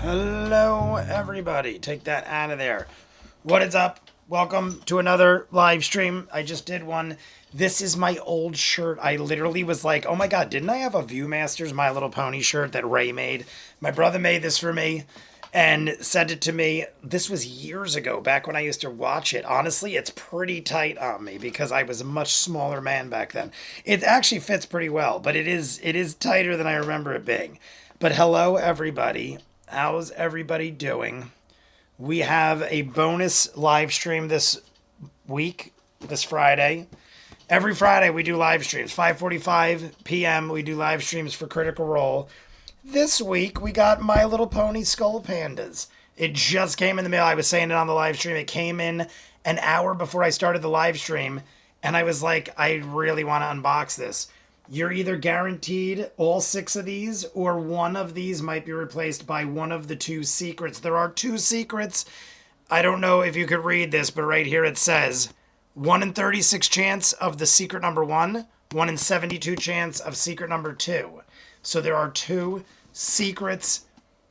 Hello, everybody. Take that out of there. What is up? Welcome to another live stream. I just did one. This is my old shirt. I literally was like, oh my God, didn't I have a ViewMasters My Little Pony shirt that Ray made? My brother made this for me and sent it to me. This was years ago, back when I used to watch it. Honestly, it's pretty tight on me because I was a much smaller man back then. It actually fits pretty well, but it is tighter than I remember it being. But hello, everybody. How's everybody doing? We have a bonus live stream this week, this Friday. Every Friday we do live streams. 5:45 p.m. we do live streams for Critical Role. This week we got My Little Pony Skull Pandas. It just came in the mail. I was saying it on the live stream. It came in an hour before I started the live stream, and I was like, I really want to unbox this. You're either guaranteed all 6 of these, or one of these might be replaced by one of the 2 secrets. There are 2 secrets. I don't know if you could read this, but right here it says 1 in 36 chance of the secret number 1, 1 in 72 chance of secret number 2. So there are 2 secrets.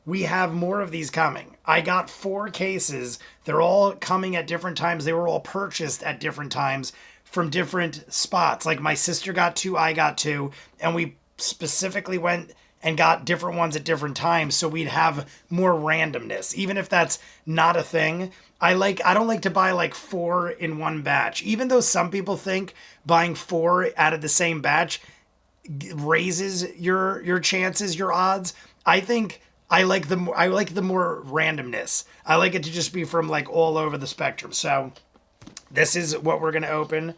We have more of these coming. I got 4 cases. They're all coming at different times. They were all purchased at different times from different spots. Like my sister got 2, I got 2, and we specifically went and got different ones at different times so we'd have more randomness. Even if that's not a thing, I don't like to buy like 4 in one batch. Even though some people think buying 4 out of the same batch raises your chances, your odds. I think I like the more randomness. I like it to just be from like all over the spectrum. So this is what we're going to open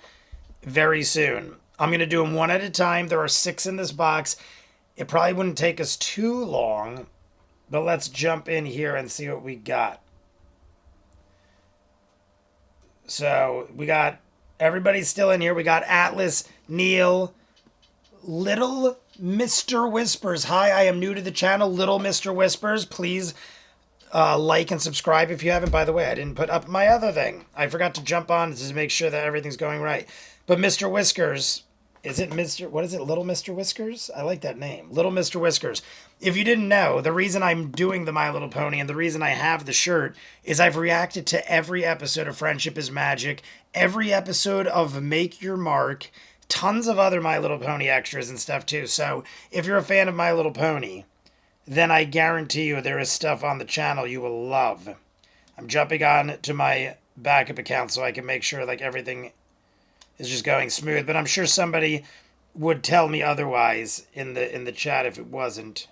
very soon. I'm going to do them one at a time. There are 6 in this box. It probably wouldn't take us too long, but let's jump in here and see what we got. So we got, everybody's still in here. We got Atlas, Neil, Little Mr. Whispers. Hi, I am new to the channel, Little Mr. Whispers. Please like and subscribe if you haven't. By the way, I didn't put up my other thing. I forgot to jump on to make sure that everything's going right. But Mr. Whiskers, is it Mr. What is it? Little Mr. Whiskers? I like that name. Little Mr. Whiskers. If you didn't know, the reason I'm doing the My Little Pony and the reason I have the shirt is I've reacted to every episode of Friendship is Magic, every episode of Make Your Mark, tons of other My Little Pony extras and stuff too. So if you're a fan of My Little Pony, then I guarantee you there is stuff on the channel you will love. I'm jumping on to my backup account so I can make sure like everything is just going smooth. But I'm sure somebody would tell me otherwise in the chat if it wasn't.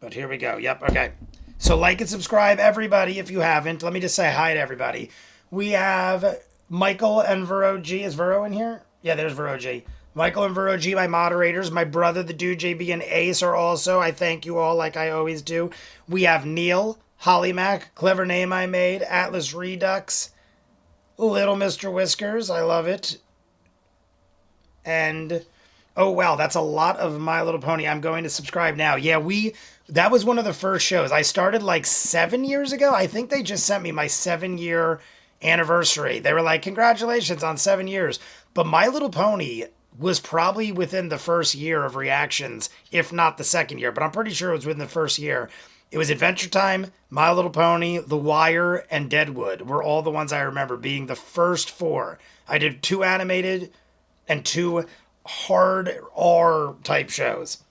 But here we go. Yep, okay. So like and subscribe, everybody, if you haven't. Let me just say hi to everybody. We have Michael and Vero G. Is Vero in here? Yeah, there's Vero G. Michael and Vero G, my moderators. My brother, the Dude JB, and Ace are also. I thank you all like I always do. We have Neil, Holly Mac, clever name I made, Atlas Redux, Little Mr. Whiskers. I love it. And, oh wow, that's a lot of My Little Pony. I'm going to subscribe now. Yeah, that was one of the first shows. I started like 7 years ago. I think they just sent me my 7-year anniversary. They were like, congratulations on 7 years. But My Little Pony was probably within the first year of reactions, if not the second year, but I'm pretty sure it was within the first year. It was Adventure Time, My Little Pony, The Wire, and Deadwood were all the ones I remember being the first 4. I did 2 animated and 2 hard R type shows.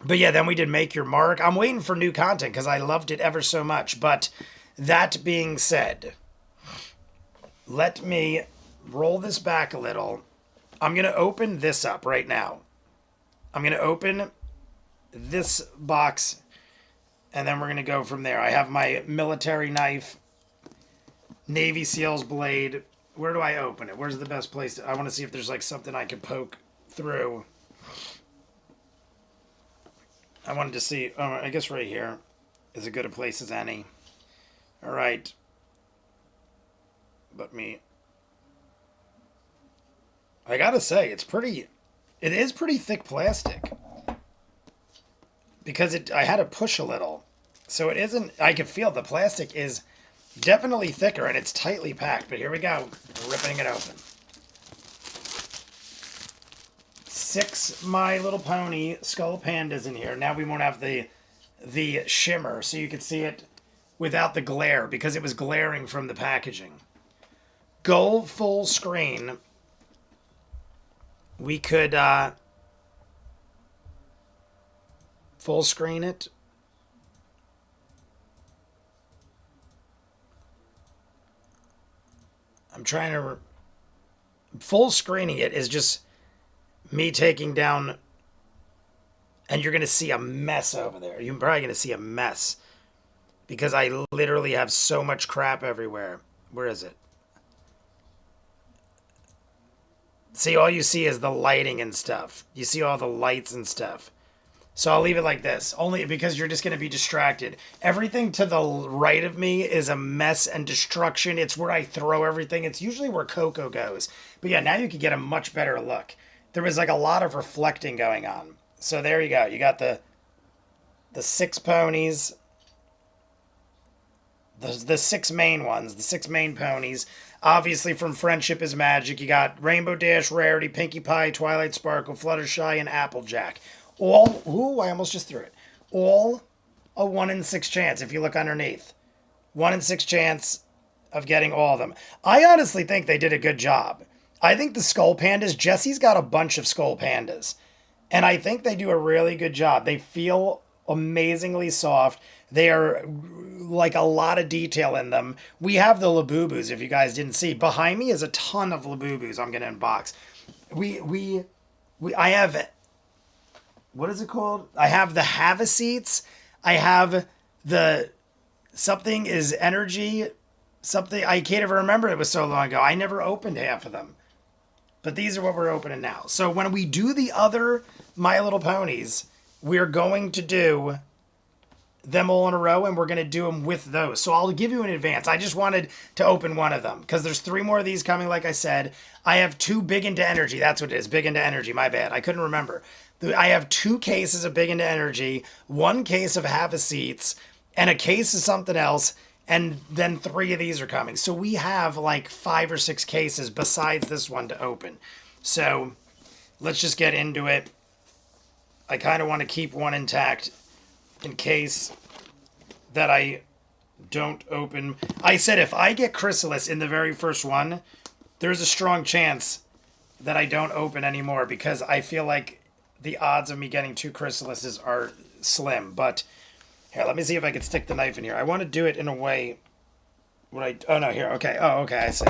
But yeah, then we did Make Your Mark. I'm waiting for new content because I loved it ever so much. But that being said, let me roll this back a little. I'm going to open this up right now. I'm going to open this box, and then we're going to go from there. I have my military knife, Navy SEALs blade. Where do I open it? Where's the best place? I want to see if there's like something I can poke through. I wanted to see, I guess right here is as good a place as any. All right. I gotta say, it is pretty thick plastic. Because I had to push a little. So it isn't, I can feel the plastic is definitely thicker and it's tightly packed. But here we go, we're ripping it open. 6 My Little Pony Skull Pandas in here. Now we won't have the the shimmer so you could see it without the glare because it was glaring from the packaging. Go full screen. We could full screen it. I'm trying to... Full screening it is just me taking down... And you're going to see a mess over there. You're probably going to see a mess. Because I literally have so much crap everywhere. Where is it? See, all you see is the lighting and stuff. You see all the lights and stuff. So I'll leave it like this, only because you're just going to be distracted. Everything to the right of me is a mess and destruction. It's where I throw everything. It's usually where Coco goes. But yeah, now you can get a much better look. There was like a lot of reflecting going on. So there you go. You got the 6 ponies. The 6 main ones, the 6 main ponies. Obviously from Friendship is Magic, you got Rainbow Dash, Rarity, Pinkie Pie, Twilight Sparkle, Fluttershy, and Applejack. All, ooh, I almost just threw it. All a 1 in 6 chance if you look underneath. 1 in 6 chance of getting all of them. I honestly think they did a good job. I think the Skull Pandas, Jesse's got a bunch of Skull Pandas. And I think they do a really good job. They feel amazingly soft. They are like a lot of detail in them. We have the Labubus, if you guys didn't see. Behind me is a ton of Labubus I'm going to unbox. I have, what is it called? I have the Have-A-Seats. I have the, something is energy, something, I can't even remember, it was so long ago. I never opened half of them. But these are what we're opening now. So when we do the other My Little Ponies, we're going to do them all in a row, and we're going to do them with those. So I'll give you an advance. I just wanted to open one of them because there's 3 more of these coming, like I said. I have 2 Big Into Energy. That's what it is, Big Into Energy. My bad. I couldn't remember. I have 2 cases of Big Into Energy, 1 case of Have-A-Seats, and a case of something else, and then 3 of these are coming. So we have like 5 or 6 cases besides this one to open. So let's just get into it. I kind of want to keep one intact in case that I don't open. I said if I get Chrysalis in the very first one, there's a strong chance that I don't open anymore because I feel like the odds of me getting 2 Chrysalises are slim. But here, let me see if I can stick the knife in here. I want to do it in a way. Oh no, here. Okay. Oh, okay. I see.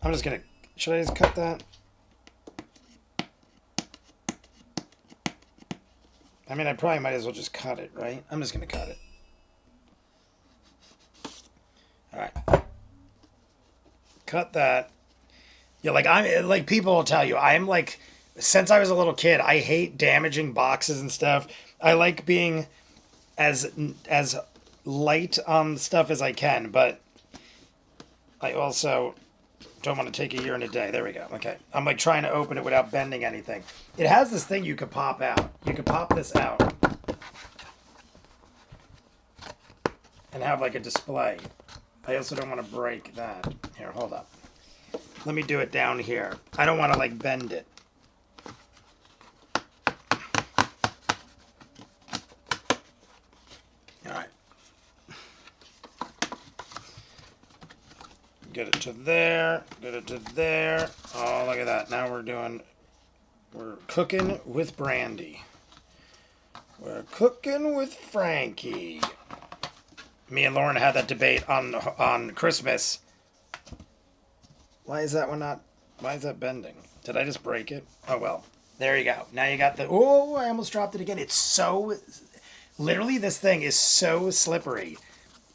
I'm just gonna. Should I just cut that? I mean, I probably might as well just cut it, right? I'm just gonna cut it. All right. Cut that. Yeah, like people will tell you, I'm like, since I was a little kid, I hate damaging boxes and stuff. I like being as light on stuff as I can, but I also don't want to take a year and a day. There we go. Okay. I'm like trying to open it without bending anything. It has this thing you could pop out. You could pop this out and have like a display. I also don't want to break that. Here, hold up. Let me do it down here. I don't want to like bend it. All right. Get it to there. Get it to there. Oh, look at that. Now we're cooking with Brandy. We're cooking with Frankie. Me and Lauren had that debate on Christmas. Why is that bending? Did I just break it? Oh, well. There you go. Now you got oh, I almost dropped it again. It's so, literally this thing is so slippery.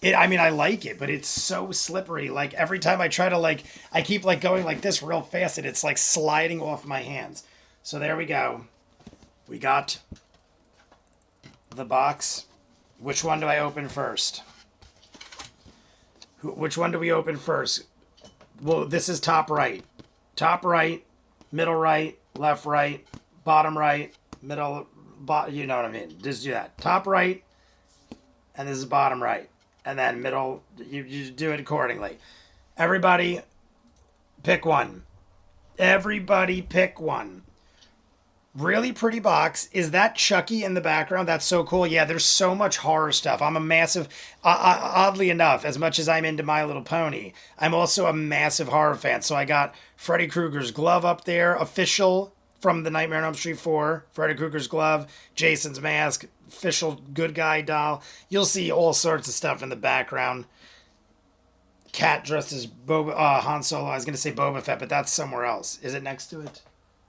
I mean, I like it, but it's so slippery. Like every time I try to I keep going like this real fast and it's like sliding off my hands. So there we go. We got the box. Which one do I open first? Which one do we open first? Well, this is top right. Top right, middle right, left right, bottom right, middle, you know what I mean. Just do that. Top right, and this is bottom right. And then middle, you do it accordingly. Everybody, pick one. Everybody pick one. Really pretty box. Is that Chucky in the background? That's so cool. Yeah, there's so much horror stuff. I'm a massive, oddly enough, as much as I'm into My Little Pony, I'm also a massive horror fan. So I got Freddy Krueger's glove up there, official from the Nightmare on Elm Street 4, Freddy Krueger's glove, Jason's mask, official good guy doll. You'll see all sorts of stuff in the background. Cat dressed as Han Solo. I was going to say Boba Fett, but that's somewhere else. Is it next to it?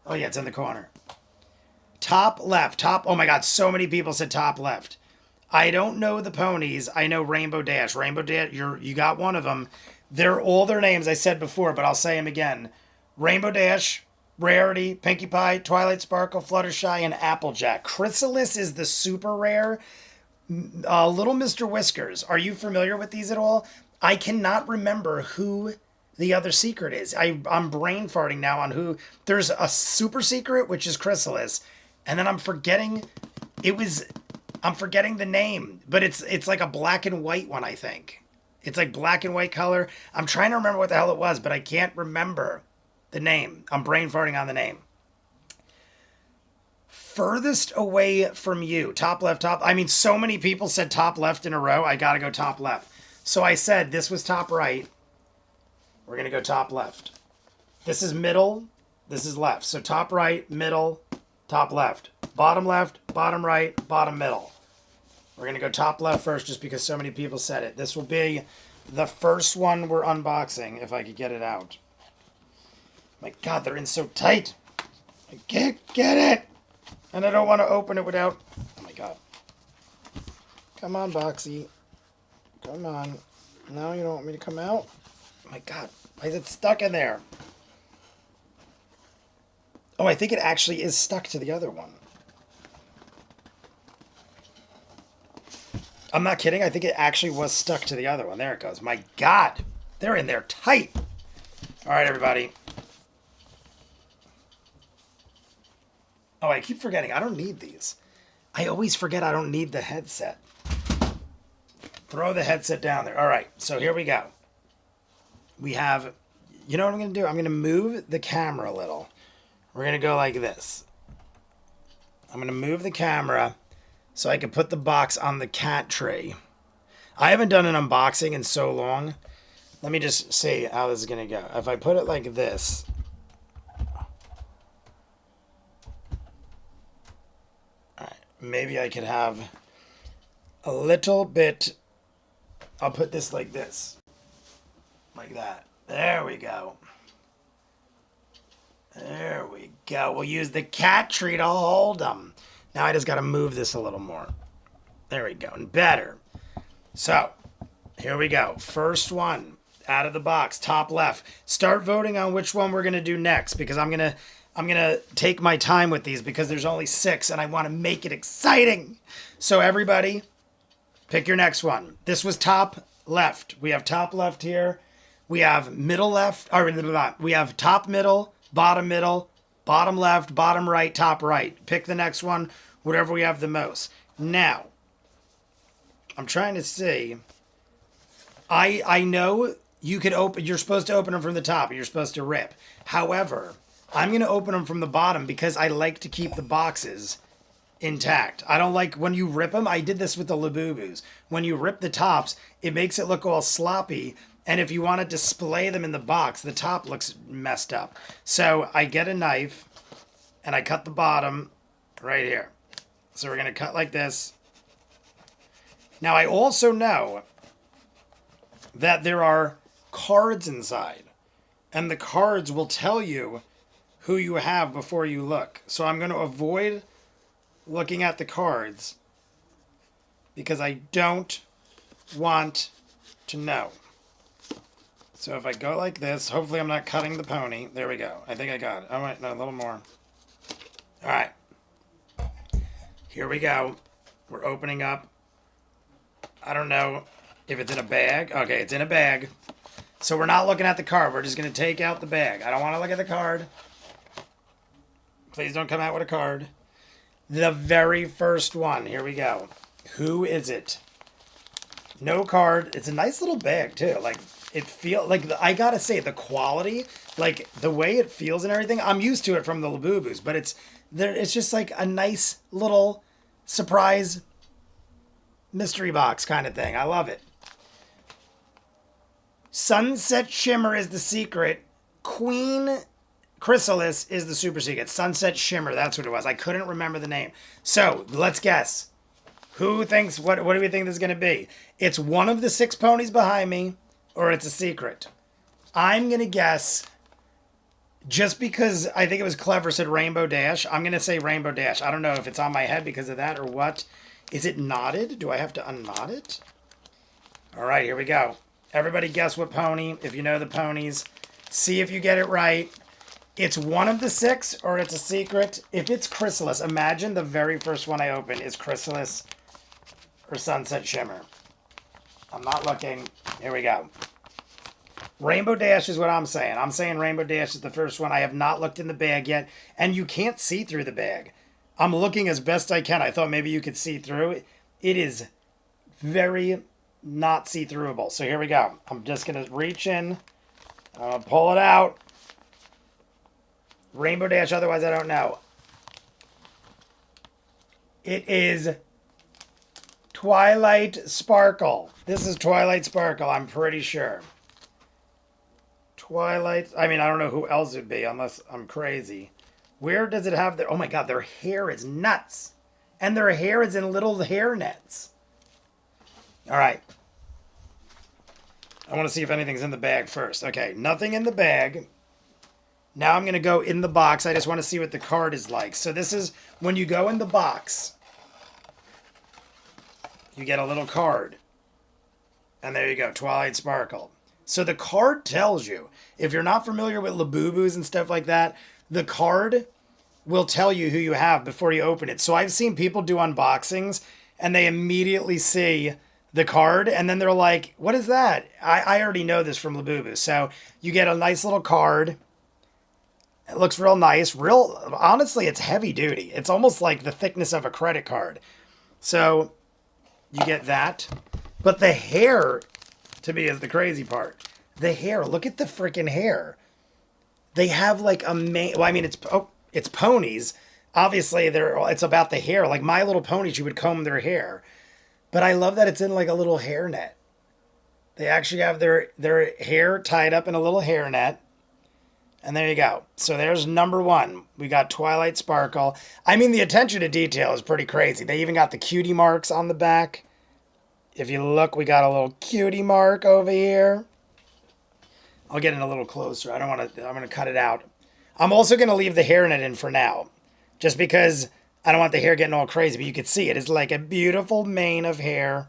Oh, yeah, it's in the corner. Top left. Oh my God, so many people said top left. I don't know the ponies. I know Rainbow Dash. Rainbow Dash, you got one of them. They're all their names I said before, but I'll say them again. Rainbow Dash, Rarity, Pinkie Pie, Twilight Sparkle, Fluttershy, and Applejack. Chrysalis is the super rare. Little Mr. Whiskers. Are you familiar with these at all? I cannot remember who the other secret is. I'm brain farting now on who. There's a super secret, which is Chrysalis. And then I'm forgetting the name, but it's like a black and white one, I think. It's like black and white color. I'm trying to remember what the hell it was, but I can't remember the name. I'm brain farting on the name. Furthest away from you. Top left, top. I mean, so many people said top left in a row. I got to go top left. So I said this was top right. We're going to go top left. This is middle. This is left. So top right, middle, top left, bottom right, bottom middle. We're going to go top left first just because so many people said it. This will be the first one we're unboxing, if I could get it out. My God, they're in so tight. I can't get it. And I don't want to open it without... Oh, my God. Come on, Boxy. Come on. No, you don't want me to come out? Oh, my God. Why is it stuck in there? Oh, I think it actually is stuck to the other one. I'm not kidding. I think it actually was stuck to the other one. There it goes. My God. They're in there tight. All right, everybody. Oh, I keep forgetting. I don't need these. I always forget I don't need the headset. Throw the headset down there. All right. So here we go. We have... You know what I'm going to do? I'm going to move the camera a little. We're going to go like this. I'm going to move the camera so I can put the box on the cat tray. I haven't done an unboxing in so long. Let me just see how this is going to go. If I put it like this. All right, maybe I could have a little bit. I'll put this like this. Like that. There we go. There we go. We'll use the cat tree to hold them. Now I just got to move this a little more. There we go. And better. So, here we go. First one out of the box, top left. Start voting on which one we're going to do next because I'm going to take my time with these because there's only 6 and I want to make it exciting. So everybody, pick your next one. This was top left. We have top left here. We have middle left. Or we have top middle, bottom left, bottom right, top right. Pick the next one, whatever we have the most. Now, I'm trying to see. I know you could open, you're supposed to open them from the top, you're supposed to rip. However, I'm going to open them from the bottom because I like to keep the boxes intact. I don't like when you rip them. I did this with the Labubus. When you rip the tops, it makes it look all sloppy. And if you want to display them in the box, the top looks messed up. So I get a knife and I cut the bottom right here. So we're going to cut like this. Now I also know that there are cards inside. And the cards will tell you who you have before you look. So I'm going to avoid looking at the cards because I don't want to know. So if I go like this, hopefully I'm not cutting the pony. There we go. I think I got it. Oh, wait, no, a little more. All right. Here we go. We're opening up. I don't know if it's in a bag. Okay, it's in a bag. So we're not looking at the card. We're just going to take out the bag. I don't want to look at the card. Please don't come out with a card. The very first one. Here we go. Who is it? No card. It's a nice little bag, too. Like, it feels like, I gotta say, the quality, like, the way it feels and everything, I'm used to it from the Labubus, but it's It's just like a nice little surprise mystery box kind of thing. I love it. Sunset Shimmer is the secret. Queen Chrysalis is the super secret. Sunset Shimmer, that's what it was. I couldn't remember the name. So let's guess. Who thinks, what do we think this is going to be? It's one of the 6 ponies behind me, or it's a secret. I'm going to guess, just because I think it was clever, said Rainbow Dash. I'm going to say Rainbow Dash. I don't know if it's on my head because of that or what. Is it knotted? Do I have to unknot it? All right, here we go. Everybody guess what pony, if you know the ponies. See if you get it right. It's one of the 6 or it's a secret. If it's Chrysalis, imagine the very first one I open is Chrysalis or Sunset Shimmer. I'm not looking. Here we go. Rainbow Dash is what I'm saying. I'm saying Rainbow Dash is the first one. I have not looked in the bag yet, and you can't see through the bag. I'm looking as best I can. I thought maybe you could see through it. It is very not see-throughable. So here we go. I'm just going to reach in. I'm going to pull it out. Rainbow Dash, otherwise I don't know. It is Twilight Sparkle. This is Twilight Sparkle, I'm pretty sure. Twilight, I mean, I don't know who else it would be unless I'm crazy. Where does it have their, oh my God, their hair is nuts. And their hair is in little hair nets. All right. I want to see if anything's in the bag first. Okay, nothing in the bag. Now I'm going to go in the box. I just want to see what the card is like. So this is when you go in the box, you get a little card. And there you go, Twilight Sparkle. So the card tells you, if you're not familiar with Labubus and stuff like that, the card will tell you who you have before you open it. So I've seen people do unboxings and they immediately see the card and then they're like, what is that? I already know this from Labubu. So you get a nice little card. It looks real nice. Honestly, it's heavy duty. It's almost like the thickness of a credit card. So you get that. But the hair, to me, is the crazy part. The hair. Look at the freaking hair. They have like a well, I mean, it's ponies. Obviously, it's about the hair. Like My Little Ponies, you would comb their hair. But I love that it's in like a little hairnet. They actually have their hair tied up in a little hairnet. And there you go. So there's number 1. We got Twilight Sparkle. I mean, the attention to detail is pretty crazy. They even got the cutie marks on the back. If you look, we got a little cutie mark over here. I'll get in a little closer. I'm going to cut it out. I'm also going to leave the hairnet in for now. Just because I don't want the hair getting all crazy. But you can see it is like a beautiful mane of hair.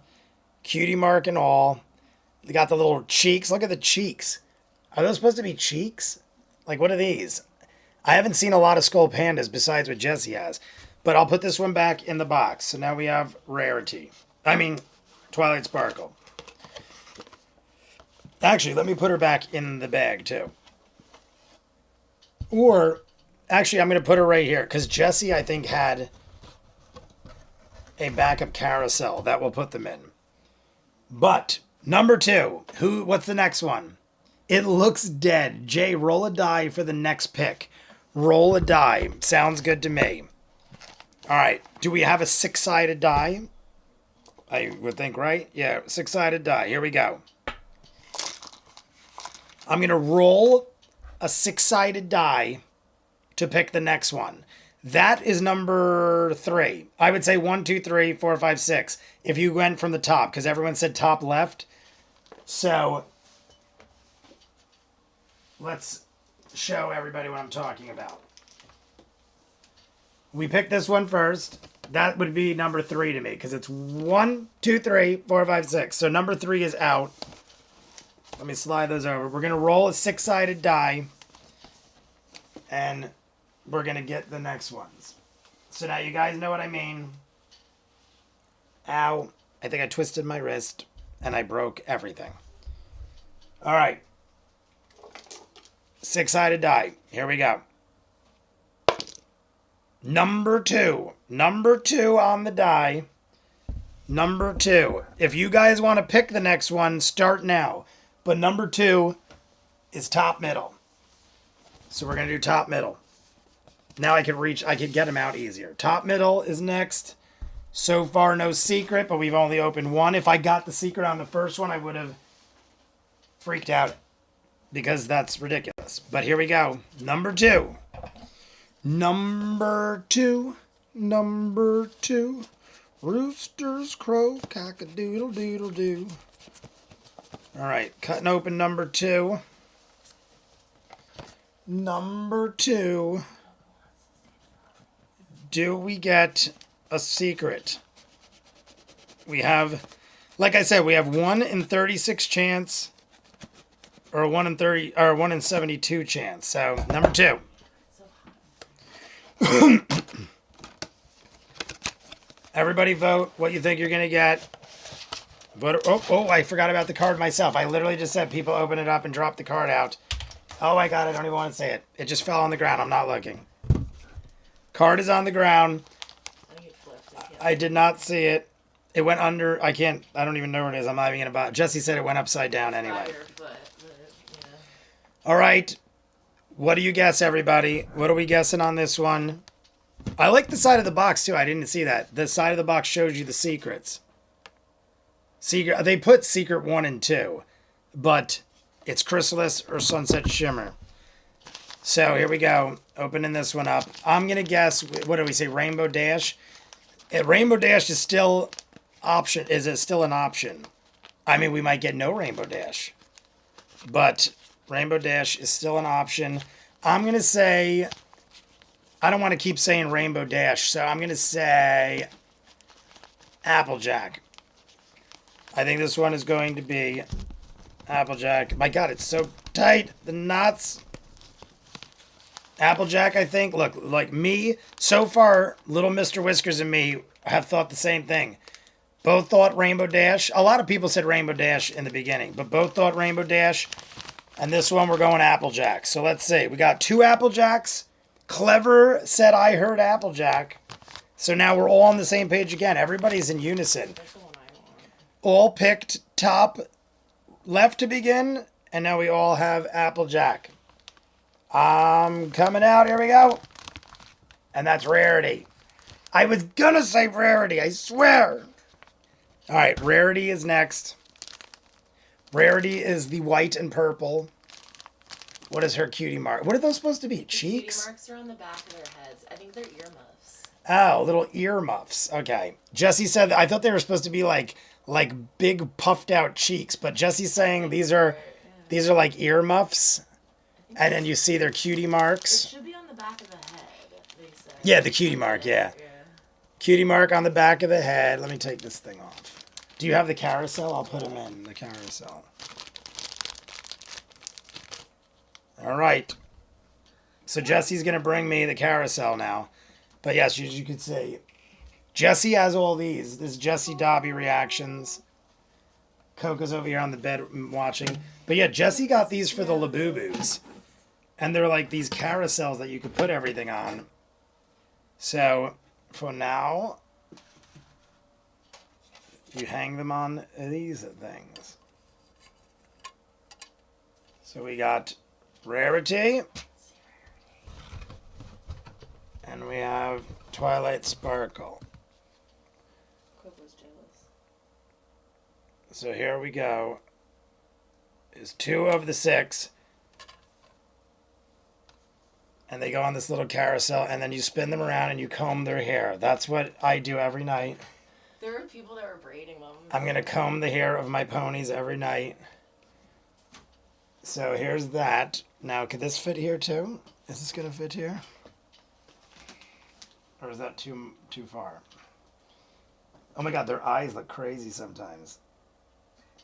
Cutie mark and all. They got the little cheeks. Look at the cheeks. Are those supposed to be cheeks? Like, what are these? I haven't seen a lot of skull pandas besides what Jessie has. But I'll put this one back in the box. So now we have Rarity. Twilight Sparkle. Actually, let me put her back in the bag, too. Or, actually, I'm going to put her right here. Because Jessie, I think, had a backup carousel that we'll put them in. But, number 2. What's the next one? It looks dead. Jay, roll a die for the next pick. Roll a die. Sounds good to me. All right. Do we have a 6-sided die? I would think, right? Yeah, 6-sided die. Here we go. I'm going to roll a 6-sided die to pick the next one. That is number 3. I would say 1, 2, 3, 4, 5, 6. If you went from the top, because everyone said top left. So let's show everybody what I'm talking about. We picked this one first. That would be number 3 to me because it's 1, 2, 3, 4, 5, 6. So number 3 is out. Let me slide those over. We're going to roll a 6-sided die and we're going to get the next ones. So now you guys know what I mean. Ow. I think I twisted my wrist and I broke everything. All right. 6-sided die. Here we go. Number 2. Number 2 on the die. Number 2. If you guys want to pick the next one, start now. But number 2 is top middle. So we're going to do top middle. Now I could get them out easier. Top middle is next. So far, no secret, but we've only opened one. If I got the secret on the first one, I would have freaked out because that's ridiculous. But here we go. Number two. Number two. Number two. Roosters crow, cock-a-doodle-doodle-doo. All right, cutting open number two. Number two. Do we get a secret? We have, like I said, we have 1 in 36 chance, or 1 in 30, or 1 in 72 chance. So number two. Everybody vote what you think you're gonna get. Vote. Oh, I forgot about the card myself. I literally just said people open it up and drop the card out. Oh my God, I don't even want to say it. It just fell on the ground. I'm not looking. Card is on the ground. I did not see it. It went under. I don't even know where it is. I'm not even gonna. Jesse said it went upside down anyway. All right. What do you guess, everybody? What are we guessing on this one? I like the side of the box too. I didn't see that. The side of the box shows you the secrets. Secret. They put secret 1 and 2, but it's Chrysalis or Sunset Shimmer. So here we go. Opening this one up. I'm gonna guess. What do we say? Rainbow Dash. Rainbow Dash is still option. Is it still an option? I mean, we might get no Rainbow Dash, but Rainbow Dash is still an option. I'm gonna say. I don't want to keep saying Rainbow Dash, so I'm gonna say Applejack. I think this one is going to be Applejack. My God, it's so tight. The knots. Applejack, I think. Look, like me, so far, little Mr. Whiskers and me have thought the same thing. Both thought Rainbow Dash. A lot of people said Rainbow Dash in the beginning, but both thought Rainbow Dash. And this one, we're going Applejack. So let's see. We got 2 Applejacks. Clever said, I heard Applejack. So now we're all on the same page again. Everybody's in unison. All picked top left to begin, and now we all have Applejack. Coming out. Here we go. And that's Rarity. I was gonna say Rarity, I swear. All right, Rarity is next. Rarity is the white and purple. What is her cutie mark? What are those supposed to be? Cheeks? Cutie marks are on the back of their heads. I think they're earmuffs. Oh, little earmuffs. Okay. Jesse said, I thought they were supposed to be like big puffed out cheeks, but Jesse's saying these are like earmuffs. And then you see their cutie marks. It should be on the back of the head, they say. Yeah, the cutie mark, yeah. Cutie mark on the back of the head. Let me take this thing off. Do you have the carousel? I'll put them in the carousel. All right. So Jesse's going to bring me the carousel now. But yes, as you can see, Jesse has all these. This is Jesse Dobby reactions. Coco's over here on the bed watching. But yeah, Jesse got these for the Labubus. And they're like these carousels that you could put everything on. So for now, you hang them on these things. So we got Rarity. And we have Twilight Sparkle. Coco's jealous. So here we go. Is 2 of the 6. And they go on this little carousel, and then you spin them around and you comb their hair. That's what I do every night. There were people that were braiding them. I'm going to comb the hair of my ponies every night. So here's that. Now, could this fit here too? Is this going to fit here? Or is that too far? Oh my God, their eyes look crazy sometimes.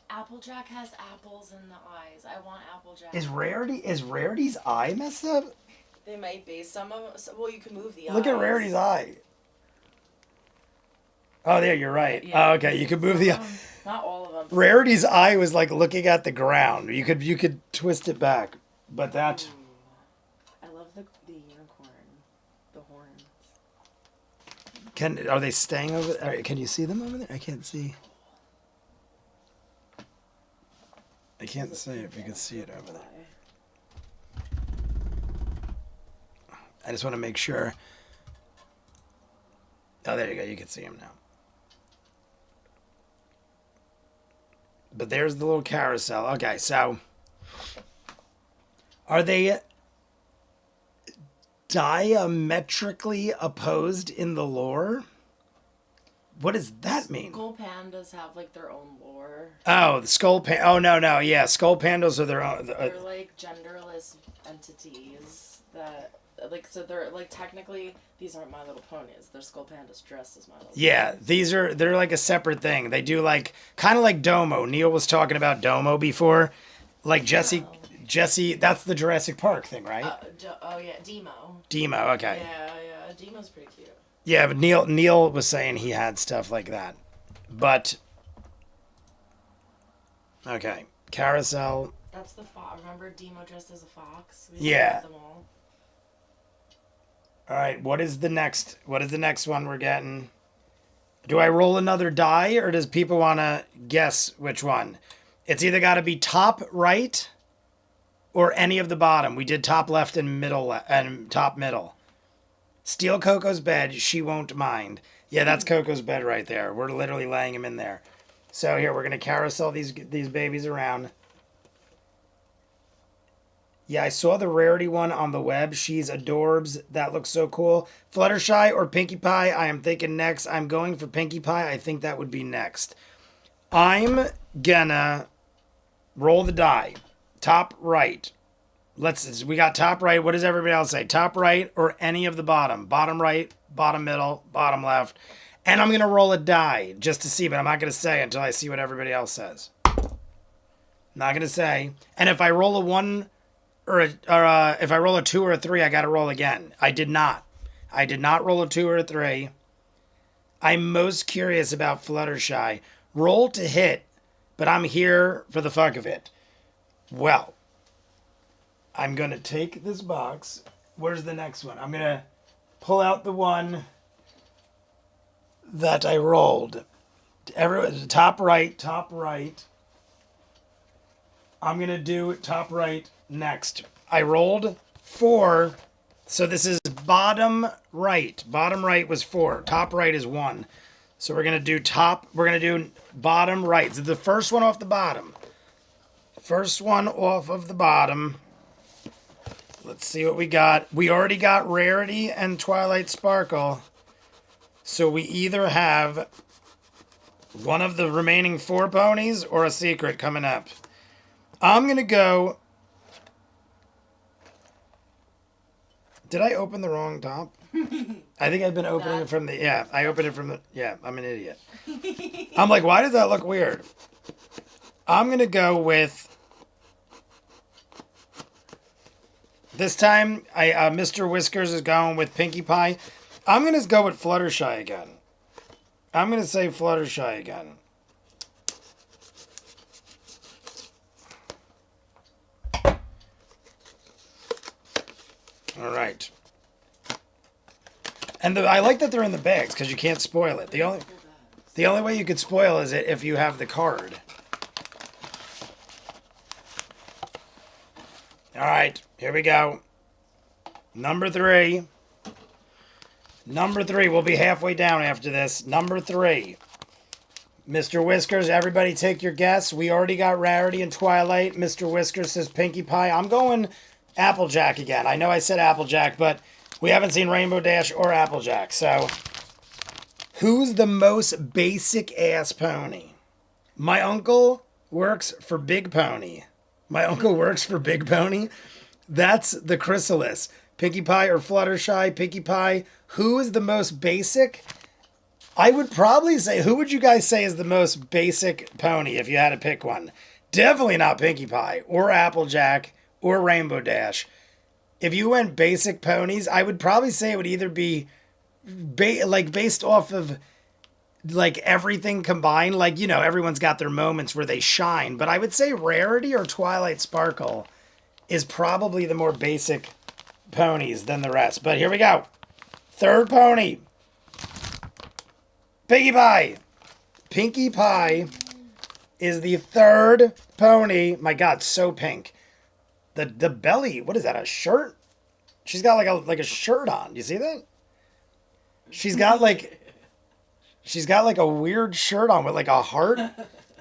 Applejack has apples in the eyes. I want Applejack. Is Rarity's eye messed up? They might be. Some of them, well, you can move the eyes. Look at Rarity's eye. Oh, there, you're right. Yeah. Oh, okay, you could move the eye. Not all of them. Rarity's eye was like looking at the ground. You could twist it back, but that. I love the unicorn, the horns. Are they staying over there? Can you see them over there? I can't see. I can't see if you can see it over there. I just want to make sure. Oh, there you go. You can see him now. But there's the little carousel. Okay, so are they diametrically opposed in the lore? What does that mean? Skull pandas have like their own lore. Oh, the skull pan. Oh no, yeah, skull pandas are their own. They're like genderless entities that, like, so they're like technically these aren't My Little Ponies. They're skull pandas dressed as My Little Yeah, Ponies. they're like a separate thing. They do like kind of like Domo. Neil was talking about Domo before, like Jesse. Oh. Jesse, that's the Jurassic Park thing, right? Oh yeah, Demo. Demo, okay. Yeah, Demo's pretty cute. Yeah, but Neil was saying he had stuff like that. But okay, carousel. That's the fox. Remember Demo dressed as a fox? Yeah. Them all. All right, what is the next one we're getting? Do I roll another die or does people want to guess which one? It's either got to be top right or any of the bottom. We did top left and middle and top middle. Steal Coco's bed, she won't mind. Yeah, that's Coco's bed right there. We're literally laying him in there. So here, we're going to carousel these babies around. Yeah, I saw the rarity one on the web. She's adorbs. That looks so cool. Fluttershy or Pinkie Pie? I am thinking next. I'm going for Pinkie Pie. I think that would be next. I'm gonna roll the die. Top right. We got top right. What does everybody else say? Top right or any of the bottom? Bottom right, bottom middle, bottom left. And I'm going to roll a die just to see, but I'm not going to say until I see what everybody else says. Not going to say. And if I roll a 1 if I roll a 2 or a 3, I got to roll again. I did not. I did not roll a 2 or a 3. I'm most curious about Fluttershy. Roll to hit, but I'm here for the fuck of it. Well, I'm going to take this box. Where's the next one? I'm going to pull out the one that I rolled. Top right, top right. I'm going to do top right next. I rolled 4. So this is bottom right. Bottom right was 4. Top right is 1. So we're going to do bottom right. So the first one off the bottom. First one off of the bottom. Let's see what we got. We already got Rarity and Twilight Sparkle. So we either have one of the remaining 4 ponies or a secret coming up. I'm going to go... Did I open the wrong top? I think I've been opening it from the... Yeah, I opened it from the... Yeah, I'm an idiot. I'm like, why does that look weird? I'm going to go with... This time, Mr. Whiskers is going with Pinkie Pie. I'm going to go with Fluttershy again. I'm going to say Fluttershy again. All right. And I like that they're in the bags because you can't spoil it. The only way you could spoil is it if you have the card. All right, here we go. Number 3. Number 3. We'll be halfway down after this. Number 3. Mr. Whiskers, everybody take your guess. We already got Rarity and Twilight. Mr. Whiskers says Pinkie Pie. I'm going Applejack again. I know I said Applejack, but we haven't seen Rainbow Dash or Applejack. So, who's the most basic ass pony? My uncle works for Big Pony. My uncle works for Big Pony. That's the chrysalis. Pinkie Pie or Fluttershy? Pinkie Pie. Who is the most basic? I would probably say, who would you guys say is the most basic pony if you had to pick one? Definitely not Pinkie Pie or Applejack or Rainbow Dash. If you went basic ponies, I would probably say it would either be based off of like everything combined. Like, you know, everyone's got their moments where they shine. But I would say Rarity or Twilight Sparkle is probably the more basic ponies than the rest. But here we go. Third pony. Pinkie Pie. Pinkie Pie is the third pony. My God, so pink. The belly, what is that, a shirt? She's got like a shirt on. You see that? She's got like a weird shirt on with like a heart,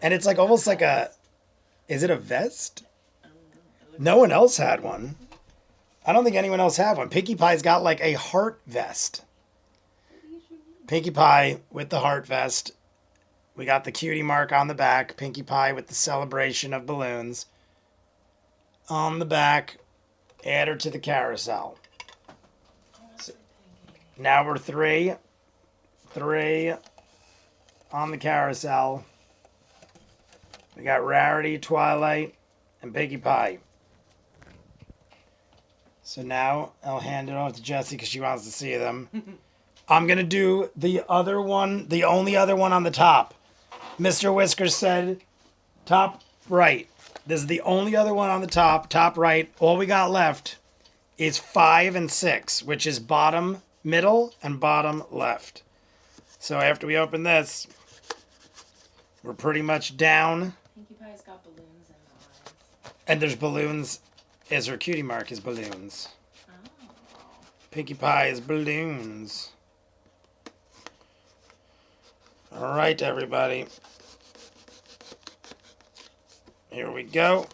and it's like almost like a. Is it a vest? No one else had one. I don't think anyone else had one. Pinkie Pie's got like a heart vest. Pinkie Pie with the heart vest. We got the cutie mark on the back. Pinkie Pie with the celebration of balloons. On the back. Add her to the carousel. So, now we're three on the carousel. We got Rarity, Twilight, and Pinkie Pie. So now I'll hand it off to Jessie because she wants to see them. I'm going to do the other one, the only other one on the top. Mr. Whiskers said top right. This is the only other one on the top right. All we got left is 5 and 6, which is bottom middle and bottom left. So after we open this, we're pretty much down. Pinkie Pie's got balloons in the eyes. And there's balloons. As her cutie mark is balloons. Oh. Pinkie Pie is balloons. All right, everybody. Here we go.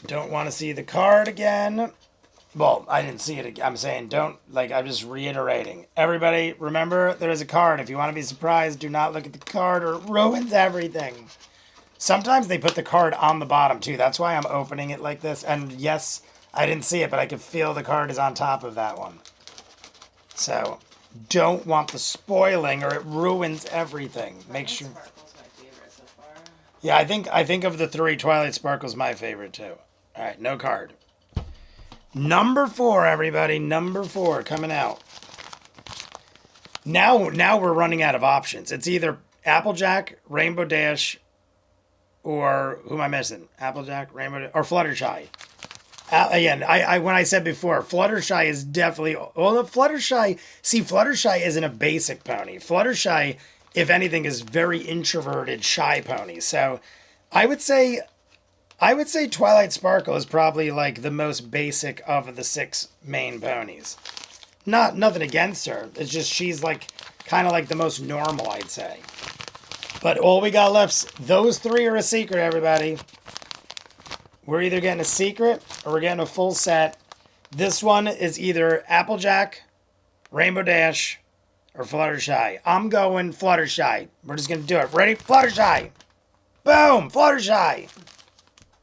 Don't want to see the card again. Well, I didn't see it again. I'm saying don't, like, I'm just reiterating. Everybody, remember, there is a card. If you want to be surprised, do not look at the card or it ruins everything. Sometimes they put the card on the bottom, too. That's why I'm opening it like this. And, yes, I didn't see it, but I could feel the card is on top of that one. So, don't want the spoiling or it ruins everything. Make sure. Sparkle's my favorite so far. Yeah, I think of the 3, Twilight Sparkle's my favorite, too. All right, no card. Number 4, everybody. Number 4 coming out. Now we're running out of options. It's either Applejack, Rainbow Dash, or who am I missing? Applejack, Rainbow Dash, or Fluttershy. Again, I when I said before, Fluttershy is definitely... Well, Fluttershy... See, Fluttershy isn't a basic pony. Fluttershy, if anything, is very introverted, shy pony. So I would say Twilight Sparkle is probably like the most basic of the 6 main ponies. Nothing against her. It's just she's like kind of like the most normal, I'd say. But all we got left, those 3 are a secret, everybody. We're either getting a secret or we're getting a full set. This one is either Applejack, Rainbow Dash, or Fluttershy. I'm going Fluttershy. We're just going to do it. Ready? Fluttershy! Boom! Fluttershy!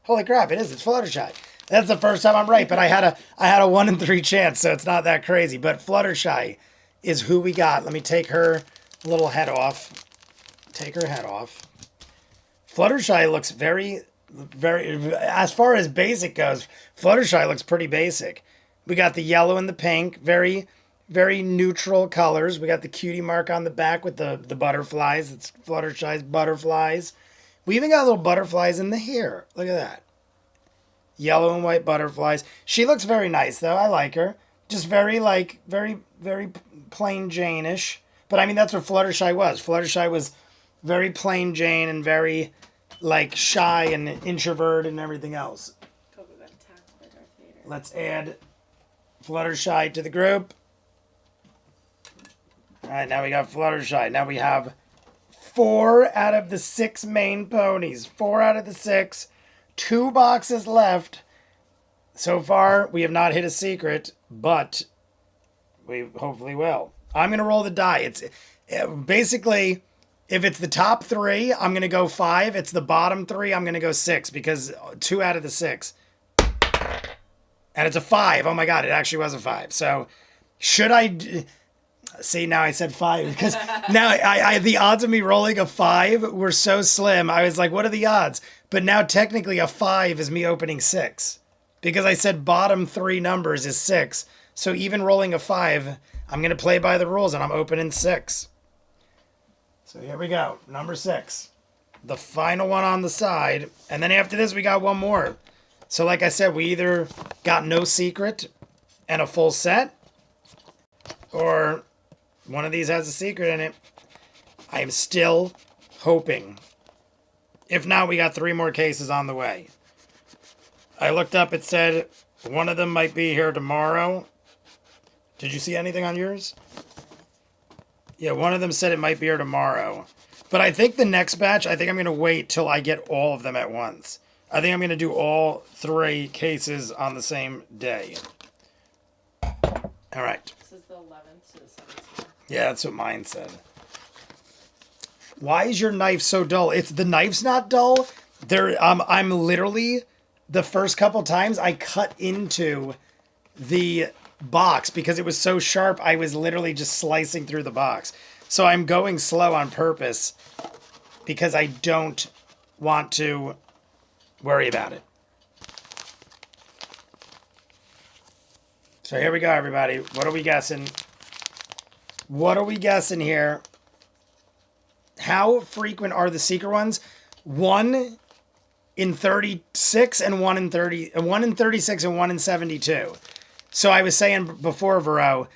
Holy crap, it is. It's Fluttershy. That's the first time I'm right, but I had a 1 in 3 chance, so it's not that crazy. But Fluttershy is who we got. Let me take her little head off. Take her head off. Fluttershy looks very, as far as basic goes, Fluttershy looks pretty basic. We got the yellow and the pink, very, very neutral colors. We got the cutie mark on the back with the butterflies. It's Fluttershy's butterflies. We even got little butterflies in the hair. Look at that. Yellow and white butterflies. She looks very nice, though. I like her. Just very plain Jane-ish. But, I mean, that's what Fluttershy was. Fluttershy was very plain Jane and very, like, shy and introverted and everything else. Coco got attacked by Darth Vader. Let's add Fluttershy to the group. All right, now we got Fluttershy. Now we have 4 out of the 6 main ponies. 4 out of the 6. 2 boxes left. So far, we have not hit a secret, but we hopefully will. I'm going to roll the die. It's basically, if it's the top 3, I'm going to go 5. It's the bottom 3, I'm going to go 6 because 2 out of the 6. And it's a 5. Oh my God, it actually was a 5. So should I... See, now I said 5 because now I the odds of me rolling a 5 were so slim. I was like, what are the odds? But now technically a 5 is me opening 6 because I said bottom 3 numbers is 6. So even rolling a 5, I'm going to play by the rules and I'm opening 6. So here we go. Number 6. The final one on the side. And then after this, we got one more. So like I said, we either got no secret and a full set or one of these has a secret in it. I am still hoping. If not, we got 3 more cases on the way. I looked up, it said one of them might be here tomorrow. Did you see anything on yours? Yeah, one of them said it might be here tomorrow. But I think the next batch, I think I'm going to wait till I get all of them at once. I think I'm going to do all 3 cases on the same day. All right. This is the 11th to the 17th. Yeah, that's what mine said. Why is your knife so dull? The knife's not dull. I'm literally, the first couple times I cut into the box because it was so sharp. I was literally just slicing through the box. So I'm going slow on purpose because I don't want to worry about it. So here we go, everybody. What are we guessing? What are we guessing here? How frequent are the secret ones? 1 in 36 and 1 in 30, 1 in 36 and 1 in 72. So I was saying before, Vero,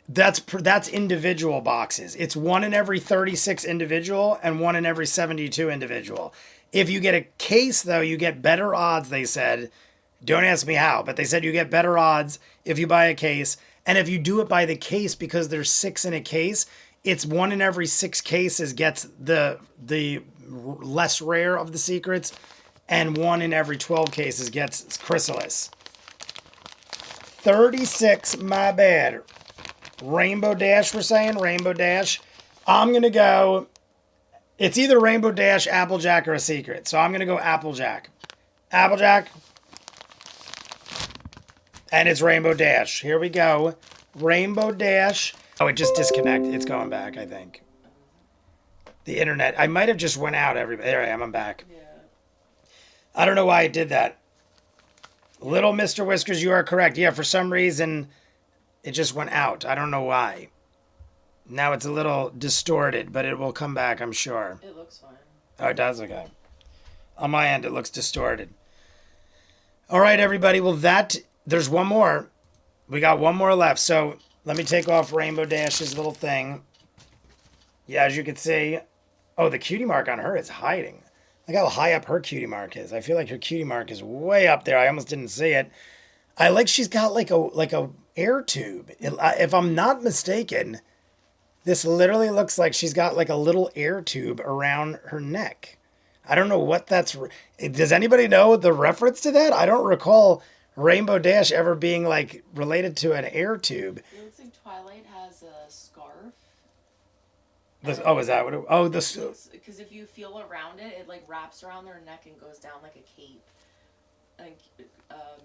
that's individual boxes. It's 1 in every 36 individual and 1 in every 72 individual. If you get a case, though, you get better odds, they said. Don't ask me how, but they said you get better odds if you buy a case. And if you do it by the case, because there's 6 in a case, it's 1 in every 6 cases gets the less rare of the secrets, and 1 in every 12 cases gets chrysalis. 36, my bad. Rainbow Dash, we're saying? Rainbow Dash. I'm going to go... It's either Rainbow Dash, Applejack, or a secret. So I'm going to go Applejack. Applejack. And it's Rainbow Dash. Here we go. Rainbow Dash. Oh, it just disconnected. It's going back, I think. The internet. I might have just went out. There I am. I'm back. Yeah. I don't know why it did that. Little Mr. Whiskers, you are correct. Yeah, for some reason, it just went out. I don't know why. Now it's a little distorted, but it will come back, I'm sure. It looks fine. Oh, it does? Okay. On my end, it looks distorted. All right, everybody. Well, there's one more. We got one more left. So let me take off Rainbow Dash's little thing. Yeah, as you can see. Oh, the cutie mark on her is hiding. Look how high up her cutie mark is. I feel like her cutie mark is way up there. I almost didn't see it. I like she's got like a air tube. If I'm not mistaken, this literally looks like she's got like a little air tube around her neck. I don't know what that's... Does anybody know the reference to that? I don't recall Rainbow Dash ever being like related to an air tube. It looks like Twilight has a scarf. Oh, is that what it... Oh, this... Because if you feel around it, it like wraps around their neck and goes down like a cape. Like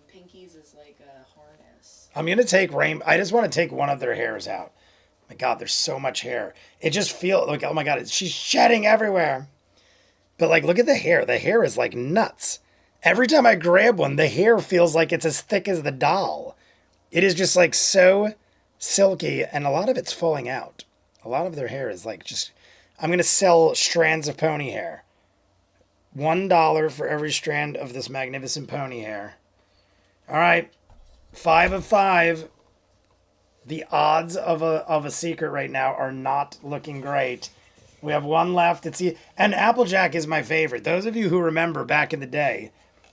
Pinky's is like a harness. I'm gonna take I just want to take one of their hairs out. My God, there's so much hair. It just feels like, oh my God, she's shedding everywhere. But like, look at the hair. The hair is like nuts. Every time I grab one, the hair feels like it's as thick as the doll. It is just like so silky, and a lot of it's falling out. A lot of their hair is like just... I'm gonna sell strands of pony hair. $1 for every strand of this magnificent pony hair. All right, 5 of 5. The odds of a secret right now are not looking great. We have one left. And Applejack is my favorite. Those of you who remember back in the day,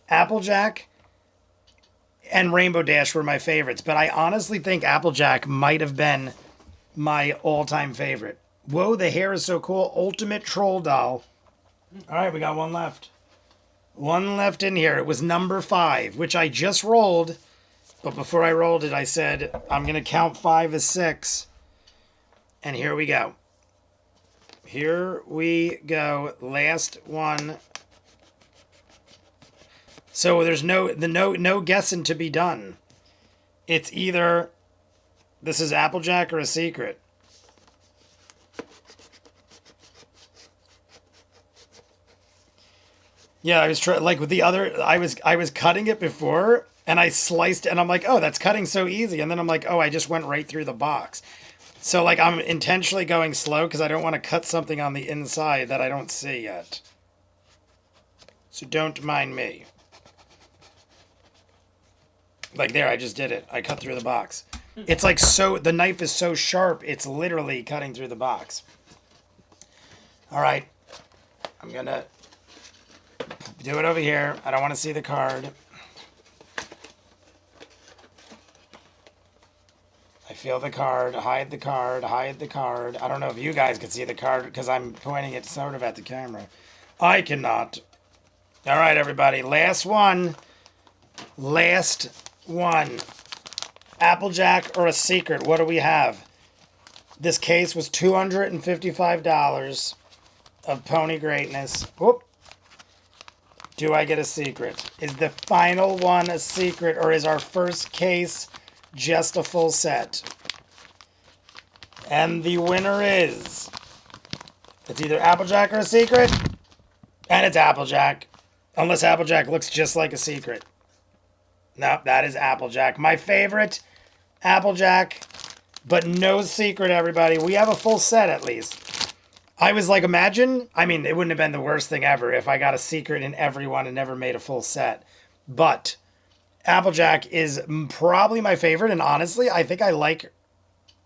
Applejack and Rainbow Dash were my favorites. But I honestly think Applejack might have been my all-time favorite. Whoa, the hair is so cool. Ultimate Troll Doll. All right, we got one left. One left in here. It was number 5, which I just rolled. But before I rolled it, I said, I'm going to count 5 as 6. And here we go. Here we go. Last one. So there's no guessing to be done. It's either this is Applejack or a secret. Yeah, I was trying, like with the other, I was cutting it before, and I sliced, and I'm like, oh, that's cutting so easy. And then I'm like, oh, I just went right through the box. So like I'm intentionally going slow because I don't want to cut something on the inside that I don't see yet. So don't mind me. Like there, I just did it. I cut through the box. It's like the knife is so sharp, it's literally cutting through the box. All right, I'm gonna do it over here. I don't want to see the card. feel the card. Hide the card. Hide the card. I don't know if you guys can see the card because I'm pointing it sort of at the camera. I cannot. All right, everybody. Last one. Last one. Applejack or a secret? What do we have? This case was $255 of pony greatness. Whoop. Do I get a secret? Is the final one a secret, or is our first case just a full set? And the winner is... It's either Applejack or a secret, and it's Applejack. Unless Applejack looks just like a secret. Nope, that is Applejack. My favorite, Applejack, but no secret, everybody. We have a full set, at least. I was like, imagine, I mean, it wouldn't have been the worst thing ever if I got a secret in every one and never made a full set. But Applejack is probably my favorite, and honestly, I think I like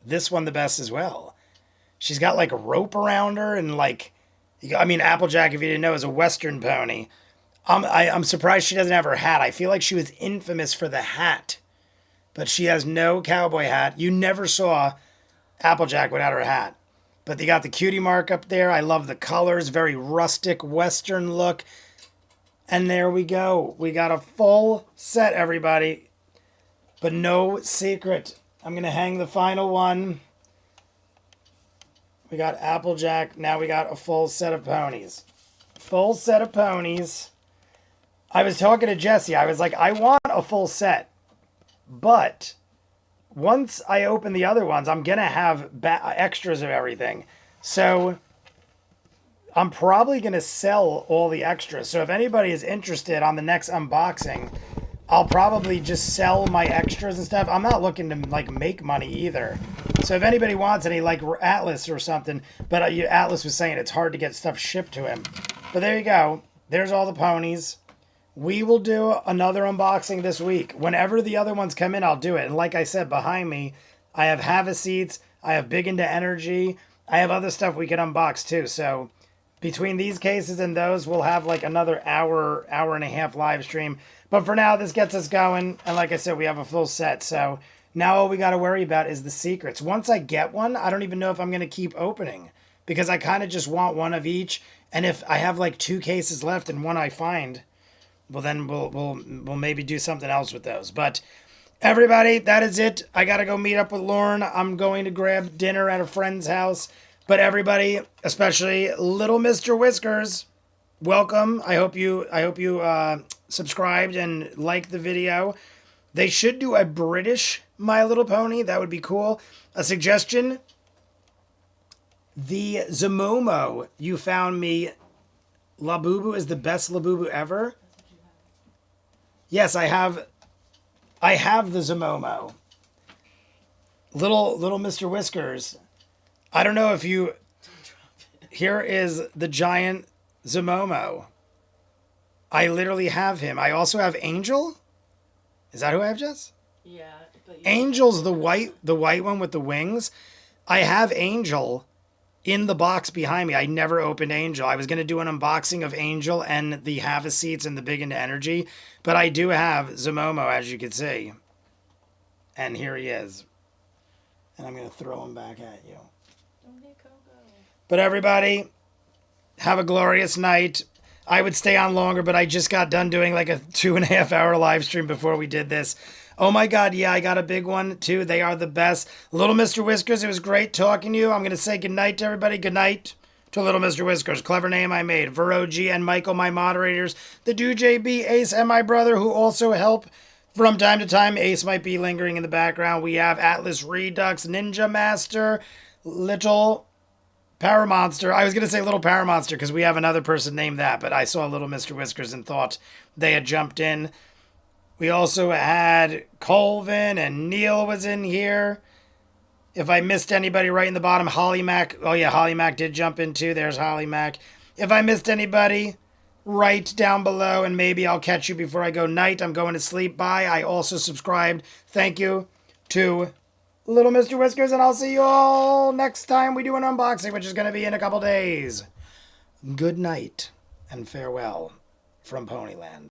this one the best as well. She's got like a rope around her, and like, I mean, Applejack, if you didn't know, is a Western pony. I'm surprised she doesn't have her hat. I feel like she was infamous for the hat, but she has no cowboy hat. You never saw Applejack without her hat. But they got the cutie mark up there. I love the colors, very rustic Western look. And there we go. We got a full set, everybody, but no secret. I'm going to hang the final one. We got Applejack. Now we got a full set of ponies. Full set of ponies. I was talking to Jesse. I was like, I want a full set. But once I open the other ones, I'm going to have extras of everything. So I'm probably going to sell all the extras. So if anybody is interested on the next unboxing, I'll probably just sell my extras and stuff. I'm not looking to like make money either. So if anybody wants any, like Atlas or something, but Atlas was saying it's hard to get stuff shipped to him. But there you go. There's all the ponies. We will do another unboxing this week. Whenever the other ones come in, I'll do it. And like I said, behind me, I have Havaseats, I have Big Into Energy, I have other stuff we can unbox too. So between these cases and those, we'll have like another hour and a half live stream. But for now, this gets us going. And like I said, we have a full set. So now all we got to worry about is the secrets. Once I get one, I don't even know if I'm going to keep opening, because I kind of just want one of each. And if I have like 2 cases left and one I find, well, then we'll maybe do something else with those. But everybody, that is it. I got to go meet up with Lauren. I'm going to grab dinner at a friend's house. But everybody, especially little Mr. Whiskers, welcome. I hope you subscribed and liked the video. They should do a British My Little Pony. That would be cool. A suggestion: the Zamomo you found me, Labubu, is the best Labubu ever. Yes, I have the Zamomo. Little Mr. Whiskers. I don't know if you... Here is the giant Zamomo. I literally have him. I also have Angel. Is that who I have, Jess? Yeah. But Angel's the white one with the wings. I have Angel in the box behind me. I never opened Angel. I was going to do an unboxing of Angel and the Havaseats and the Big Into Energy, but I do have Zamomo, as you can see. And here he is. And I'm going to throw him back at you. But everybody, have a glorious night. I would stay on longer, but I just got done doing like a 2.5 hour live stream before we did this. Oh my God, yeah, I got a big one too. They are the best. Little Mr. Whiskers, it was great talking to you. I'm going to say goodnight to everybody. Good night to Little Mr. Whiskers. Clever name I made. Vero G and Michael, my moderators. The Do JB, Ace, and my brother, who also help from time to time. Ace might be lingering in the background. We have Atlas Redux, Ninja Master, Little Power Monster. I was going to say Little Power Monster because we have another person named that, but I saw Little Mr. Whiskers and thought they had jumped in. We also had Colvin, and Neil was in here. If I missed anybody right in the bottom, Holly Mac. Oh yeah, Holly Mac did jump in too. There's Holly Mac. If I missed anybody, right down below, and maybe I'll catch you before I go night. I'm going to sleep. Bye. I also subscribed. Thank you to Little Mr. Whiskers, and I'll see you all next time we do an unboxing, which is going to be in a couple days. Good night and farewell from Ponyland.